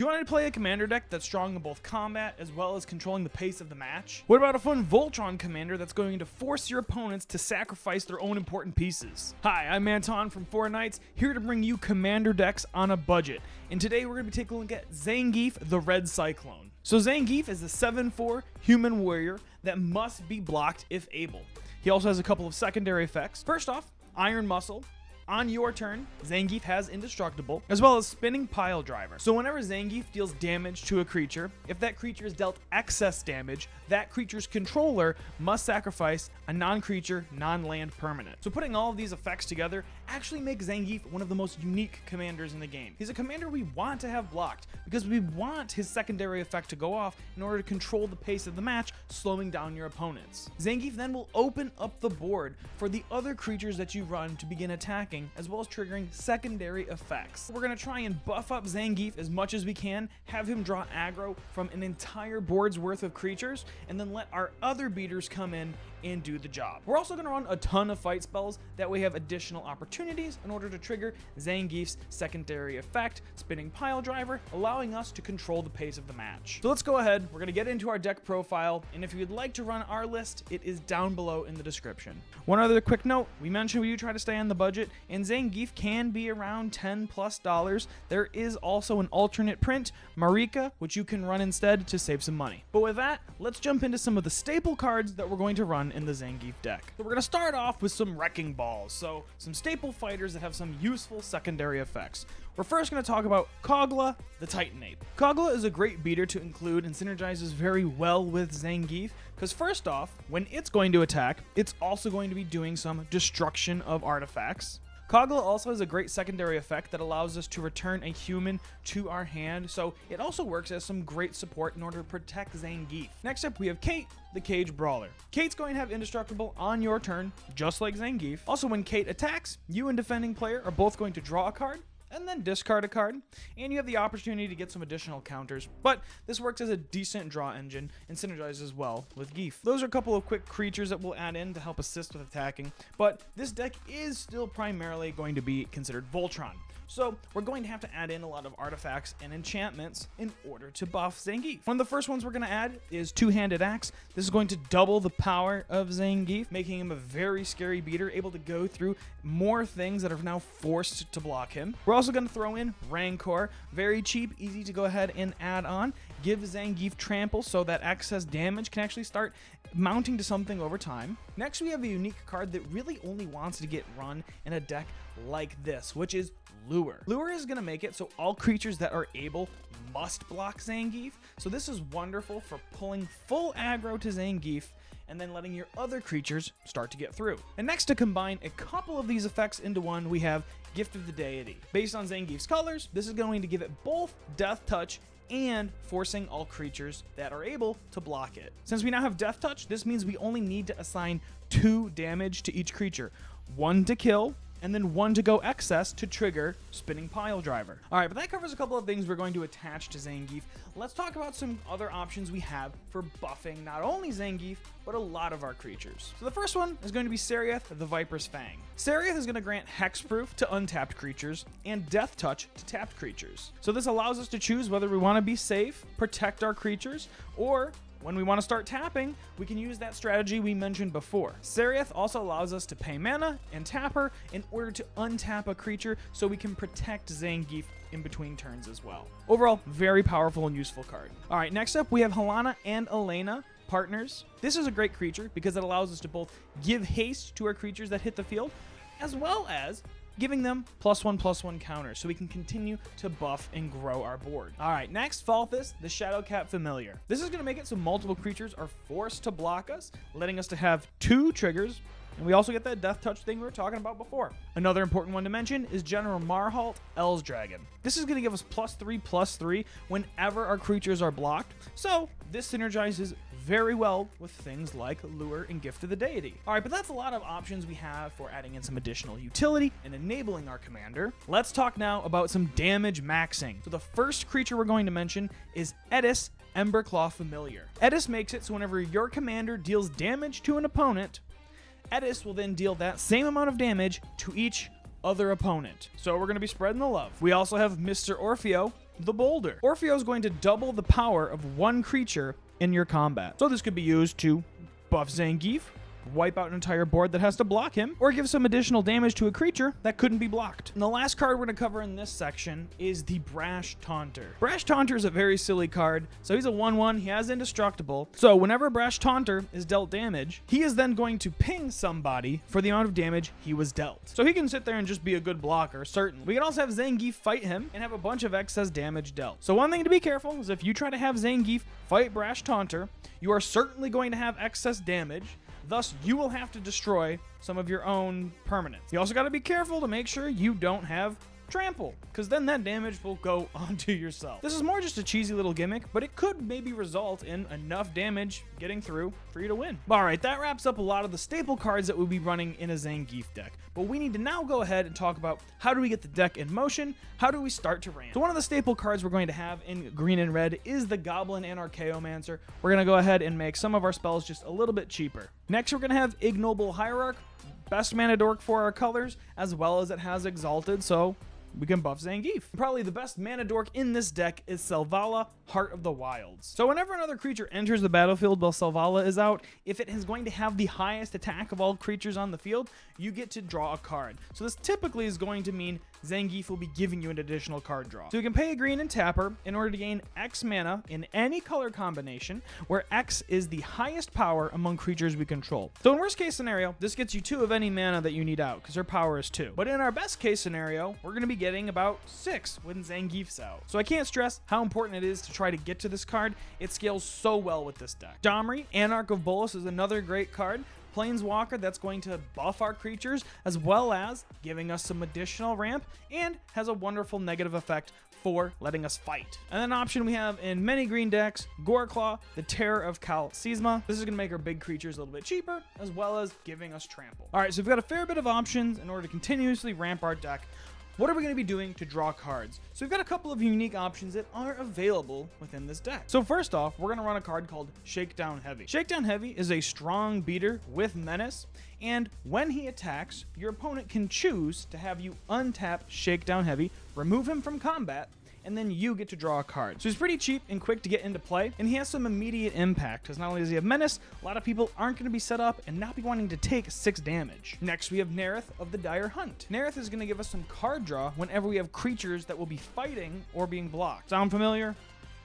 You want to play a commander deck that's strong in both combat as well as controlling the pace of the match? What about a fun Voltron commander that's going to force your opponents to sacrifice their own important pieces? Hi, I'm Anton from Four Knights, here to bring you commander decks on a budget. And today we're going to be taking a look at Zangief the Red Cyclone. So Zangief is a 7/4 human warrior that must be blocked if able. He also has a couple of secondary effects. First off, Iron Muscle. On your turn, Zangief has Indestructible, as well as Spinning Pile Driver. So whenever Zangief deals damage to a creature, if that creature is dealt excess damage, that creature's controller must sacrifice a non-creature, non-land permanent. So putting all of these effects together actually makes Zangief one of the most unique commanders in the game. He's a commander we want to have blocked, because we want his secondary effect to go off in order to control the pace of the match, slowing down your opponents. Zangief then will open up the board for the other creatures that you run to begin attacking, as well as triggering secondary effects. We're going to try and buff up Zangief as much as we can, have him draw aggro from an entire board's worth of creatures, and then let our other beaters come in and do the job. We're also going to run a ton of fight spells, that way have additional opportunities in order to trigger Zangief's secondary effect, Spinning Pile Driver, allowing us to control the pace of the match. So let's go ahead, we're going to get into our deck profile, and if you'd like to run our list, it is down below in the description. One other quick note, we mentioned we do try to stay on the budget, and Zangief can be around $10+. There is also an alternate print, Marika, which you can run instead to save some money. But with that, let's jump into some of the staple cards that we're going to run in the Zangief deck. So we're going to start off with some Wrecking Balls, so some staple fighters that have some useful secondary effects. We're first going to talk about Kogla, the Titan Ape. Kogla is a great beater to include and synergizes very well with Zangief, because first off, when it's going to attack, it's also going to be doing some destruction of artifacts. Kogla also has a great secondary effect that allows us to return a human to our hand, so it also works as some great support in order to protect Zangief. Next up, we have Kate, the Cage Brawler. Kate's going to have Indestructible on your turn, just like Zangief. Also, when Kate attacks, you and defending player are both going to draw a card, and then discard a card, and you have the opportunity to get some additional counters, but this works as a decent draw engine and synergizes well with Geef. Those are a couple of quick creatures that we'll add in to help assist with attacking, but this deck is still primarily going to be considered Voltron. So we're going to have to add in a lot of artifacts and enchantments in order to buff Zangief. One of the first ones we're going to add is Two-Handed Axe. This is going to double the power of Zangief, making him a very scary beater, able to go through more things that are now forced to block him. We're also going to throw in Rancor. Very cheap, easy to go ahead and add on. Give Zangief Trample so that excess damage can actually start mounting to something over time. Next, we have a unique card that really only wants to get run in a deck like this, which is Lure. Lure is going to make it so all creatures that are able must block Zangief. So this is wonderful for pulling full aggro to Zangief and then letting your other creatures start to get through. And next, to combine a couple of these effects into one, we have Gift of the Deity. Based on Zangief's colors, this is going to give it both Death Touch and forcing all creatures that are able to block it. Since we now have Death Touch, this means we only need to assign 2 damage to each creature. 1 to kill, and then 1 to go excess to trigger Spinning Pile Driver. Alright, but that covers a couple of things we're going to attach to Zangief. Let's talk about some other options we have for buffing not only Zangief, but a lot of our creatures. So the first one is going to be Seriath, the Viper's Fang. Seriath is going to grant Hexproof to untapped creatures and Death Touch to tapped creatures. So this allows us to choose whether we want to be safe, protect our creatures, or when we want to start tapping, we can use that strategy we mentioned before. Seriath also allows us to pay mana and tap her in order to untap a creature so we can protect Zangief in between turns as well. Overall, very powerful and useful card. Alright, next up we have Helena and Elena, partners. This is a great creature because it allows us to both give haste to our creatures that hit the field, as well as giving them +1/+1 counters so we can continue to buff and grow our board. Alright, next, Falthus, the Shadowcat Familiar. This is going to make it so multiple creatures are forced to block us, letting us to have 2 triggers, and we also get that Death Touch thing we were talking about before. Another important one to mention is General Marhalt, El's Dragon. This is going to give us +3/+3 whenever our creatures are blocked, so this synergizes very well with things like Lure and Gift of the Deity. Alright, but that's a lot of options we have for adding in some additional utility and enabling our commander. Let's talk now about some damage maxing. So the first creature we're going to mention is Edis, Emberclaw Familiar. Edis makes it so whenever your commander deals damage to an opponent, Edis will then deal that same amount of damage to each other opponent. So we're going to be spreading the love. We also have Mr. Orfeo, the boulder. Orfeo is going to double the power of one creature in your combat. So this could be used to buff Zangief, wipe out an entire board that has to block him, or give some additional damage to a creature that couldn't be blocked. And the last card we're going to cover in this section is the Brash Taunter. Brash Taunter is a very silly card, so he's a 1/1, he has indestructible. So whenever Brash Taunter is dealt damage, he is then going to ping somebody for the amount of damage he was dealt. So he can sit there and just be a good blocker, certainly. We can also have Zangief fight him and have a bunch of excess damage dealt. So one thing to be careful is if you try to have Zangief fight Brash Taunter, you are certainly going to have excess damage. Thus, you will have to destroy some of your own permanents. You also got to be careful to make sure you don't have trample, because then that damage will go onto yourself. This is more just a cheesy little gimmick, but it could maybe result in enough damage getting through for you to win. All right, that wraps up a lot of the staple cards that we'll be running in a Zangief deck. But we need to now go ahead and talk about how do we get the deck in motion? How do we start to ramp? So one of the staple cards we're going to have in green and red is the Goblin and Archaeomancer. We're going to go ahead and make some of our spells just a little bit cheaper. Next, we're going to have Ignoble Hierarch, best mana dork for our colors, as well as it has Exalted, so we can buff Zangief. Probably the best mana dork in this deck is Selvala, Heart of the Wilds. So whenever another creature enters the battlefield while Selvala is out, if it is going to have the highest attack of all creatures on the field, you get to draw a card. So this typically is going to mean Zangief will be giving you an additional card draw. So you can pay a green and tap her in order to gain X mana in any color combination, where X is the highest power among creatures we control. So in worst case scenario, this gets you 2 of any mana that you need out, because her power is 2. But in our best case scenario, we're going to be getting about 6 when Zangief's out. So I can't stress how important it is to try to get to this card. It scales so well with this deck. Domri, Anarch of Bolas, is another great card. Planeswalker that's going to buff our creatures as well as giving us some additional ramp, and has a wonderful negative effect for letting us fight. And then an option we have in many green decks, Goreclaw, the Terror of Kal Sisma. This is going to make our big creatures a little bit cheaper, as well as giving us trample. All right, so we've got a fair bit of options in order to continuously ramp our deck. What are we going to be doing to draw cards? So we've got a couple of unique options that are available within this deck. So first off, we're going to run a card called Shakedown Heavy. Shakedown Heavy is a strong beater with menace, and when he attacks, your opponent can choose to have you untap Shakedown Heavy, remove him from combat, and then you get to draw a card. So he's pretty cheap and quick to get into play, and he has some immediate impact, because not only does he have menace, a lot of people aren't going to be set up and not be wanting to take 6 damage. Next, we have Nerith of the Dire Hunt. Nerith is going to give us some card draw whenever we have creatures that will be fighting or being blocked. Sound familiar?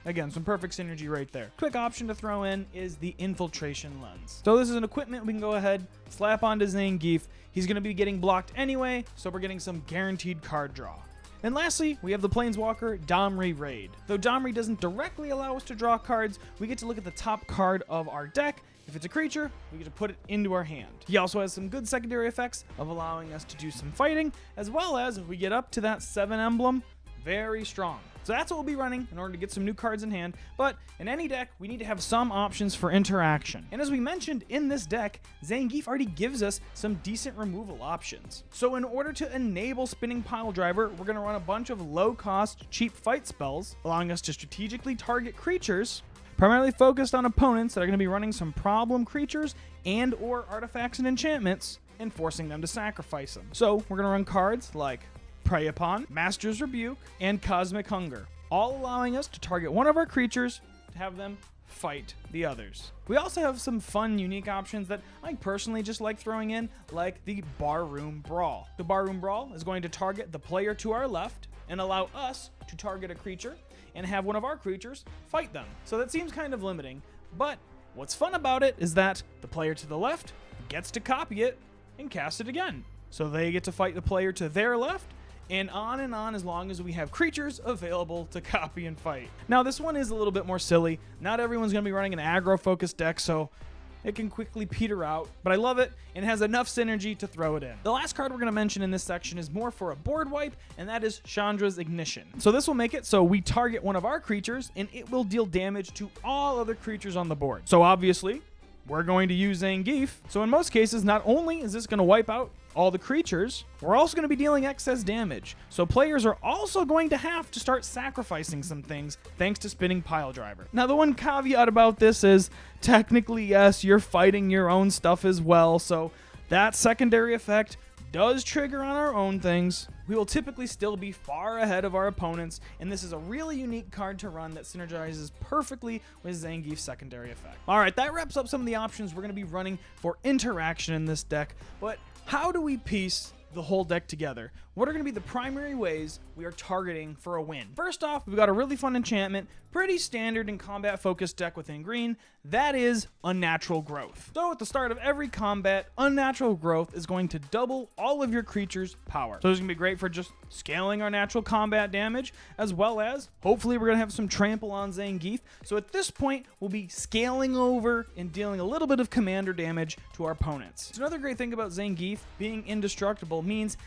Again, some perfect synergy right there. Quick option to throw in is the Infiltration Lens. So this is an equipment we can go ahead, slap onto Zangief. He's going to be getting blocked anyway, so we're getting some guaranteed card draw. And lastly, we have the Planeswalker Domri Raid. Though Domri doesn't directly allow us to draw cards, we get to look at the top card of our deck. If it's a creature, we get to put it into our hand. He also has some good secondary effects of allowing us to do some fighting, as well as if we get up to that 7 emblem, very strong. So that's what we'll be running in order to get some new cards in hand, but in any deck, we need to have some options for interaction. And as we mentioned in this deck, Zangief already gives us some decent removal options. So in order to enable Spinning Piledriver, we're going to run a bunch of low-cost, cheap fight spells, allowing us to strategically target creatures, primarily focused on opponents that are going to be running some problem creatures and or artifacts and enchantments, and forcing them to sacrifice them. So we're going to run cards like Prey Upon, Master's Rebuke, and Cosmic Hunger, all allowing us to target one of our creatures to have them fight the others. We also have some fun, unique options that I personally just like throwing in, like the Barroom Brawl. The Barroom Brawl is going to target the player to our left and allow us to target a creature and have one of our creatures fight them. So that seems kind of limiting, but what's fun about it is that the player to the left gets to copy it and cast it again. So they get to fight the player to their left, and on as long as we have creatures available to copy and fight. Now this one is a little bit more silly. Not everyone's going to be running an aggro-focused deck, so it can quickly peter out, but I love it and it has enough synergy to throw it in. The last card we're going to mention in this section is more for a board wipe, and that is Chandra's Ignition. So this will make it so we target one of our creatures and it will deal damage to all other creatures on the board. So obviously, we're going to use Zangief. So in most cases, not only is this going to wipe out all the creatures, we're also going to be dealing excess damage. So players are also going to have to start sacrificing some things thanks to Spinning Piledriver. Now the one caveat about this is technically, yes, you're fighting your own stuff as well. So that secondary effect does trigger on our own things, we will typically still be far ahead of our opponents, and this is a really unique card to run that synergizes perfectly with Zangief's secondary effect. Alright, that wraps up some of the options we're going to be running for interaction in this deck, but how do we piece the whole deck together? What are going to be the primary ways we are targeting for a win? First off, we've got a really fun enchantment, pretty standard and combat focused deck within green. That is Unnatural Growth. So at the start of every combat, Unnatural Growth is going to double all of your creatures' power. So this is going to be great for just scaling our natural combat damage, as well as hopefully we're going to have some trample on Zangief. So at this point, we'll be scaling over and dealing a little bit of commander damage to our opponents. So another great thing about Zangief being indestructible means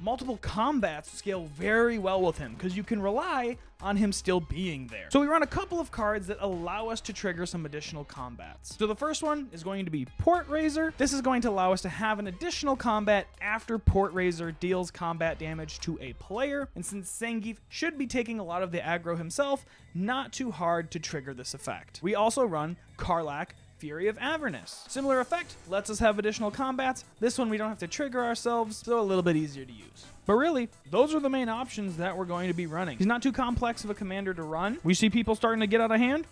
multiple combats scale very well with him because you can rely on him still being there. So we run a couple of cards that allow us to trigger some additional combats. So the first one is going to be Port Raiser. This is going to allow us to have an additional combat after Port Raiser deals combat damage to a player. And since Zangief should be taking a lot of the aggro himself, not too hard to trigger this effect. We also run Karlach, Fury of Avernus. Similar effect, lets us have additional combats. This one we don't have to trigger ourselves, so a little bit easier to use. But really, those are the main options that we're going to be running. He's not too complex of a commander to run. We see people starting to get out of hand,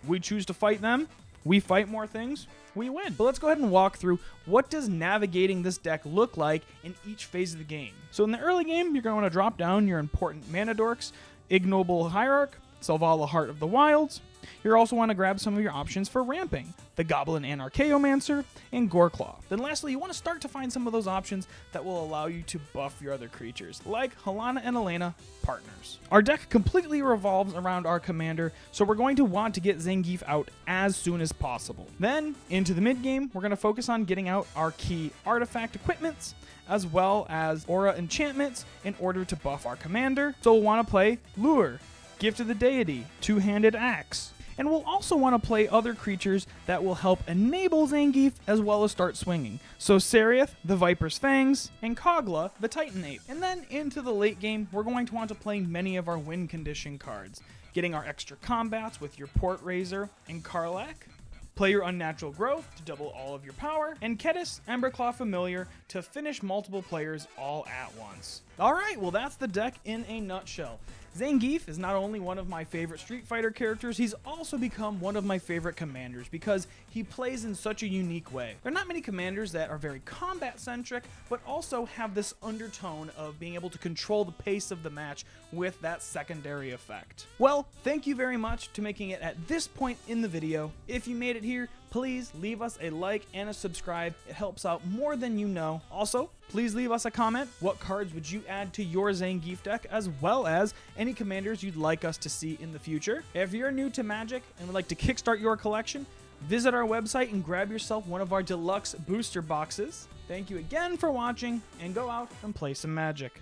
we choose to fight them, we fight more things, we win. But let's go ahead and walk through what does navigating this deck look like in each phase of the game. So in the early game, you're going to want to drop down your important mana dorks, Ignoble Hierarch, Selvala Heart of the Wilds. You also want to grab some of your options for ramping, the Goblin Anarchaeomancer, and Goreclaw. Then lastly, you want to start to find some of those options that will allow you to buff your other creatures, like Halana and Elena, partners. Our deck completely revolves around our commander, so we're going to want to get Zangief out as soon as possible. Then, into the mid game, we're going to focus on getting out our key artifact equipments, as well as aura enchantments in order to buff our commander. So we'll want to play Lure, Gift of the Deity, Two-Handed Axe. And we'll also want to play other creatures that will help enable Zangief as well as start swinging. So Seraph, the Viper's Fangs, and Kogla, the Titan Ape. And then into the late game, we're going to want to play many of our win condition cards, getting our extra combats with your Port Raiser and Karlach. Play your Unnatural Growth to double all of your power, and Kedis, Emberclaw Familiar to finish multiple players all at once. Alright, well that's the deck in a nutshell. Zangief is not only one of my favorite Street Fighter characters, he's also become one of my favorite commanders because he plays in such a unique way. There are not many commanders that are very combat-centric, but also have this undertone of being able to control the pace of the match with that secondary effect. Well, thank you very much to making it at this point in the video. If you made it here, please leave us a like and a subscribe. It helps out more than you know. Also, please leave us a comment. What cards would you add to your Zangief deck, as well as any commanders you'd like us to see in the future? If you're new to Magic and would like to kickstart your collection, visit our website and grab yourself one of our deluxe booster boxes. Thank you again for watching, and go out and play some Magic.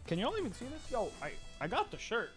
Can y'all even see this? Yo, I got the shirt.